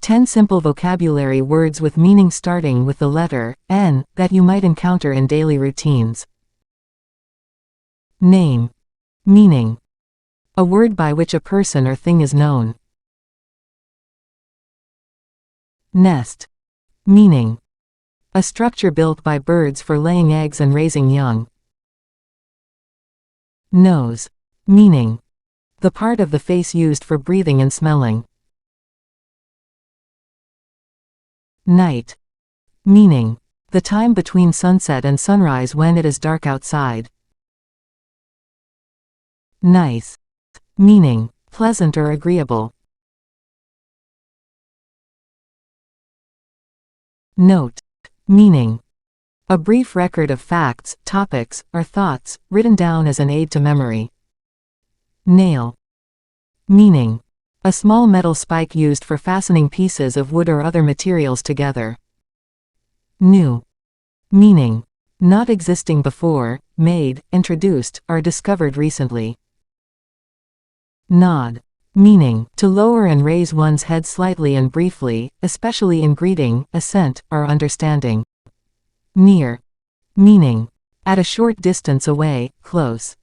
10 simple vocabulary words with meaning starting with the letter N that you might encounter in daily routines. Name. Meaning. A word by which a person or thing is known. Nest. Meaning. A structure built by birds for laying eggs and raising young. Nose. Meaning. The part of the face used for breathing and smelling. Night. Meaning. The time between sunset and sunrise when it is dark outside. Nice. Meaning. Pleasant or agreeable. Note. Meaning. A brief record of facts, topics, or thoughts, written down as an aid to memory. Nail. Meaning. A small metal spike used for fastening pieces of wood or other materials together. New. Meaning. Not existing before, made, introduced, or discovered recently. Nod. Meaning. To lower and raise one's head slightly and briefly, especially in greeting, assent, or understanding. Near. Meaning. At a short distance away, close.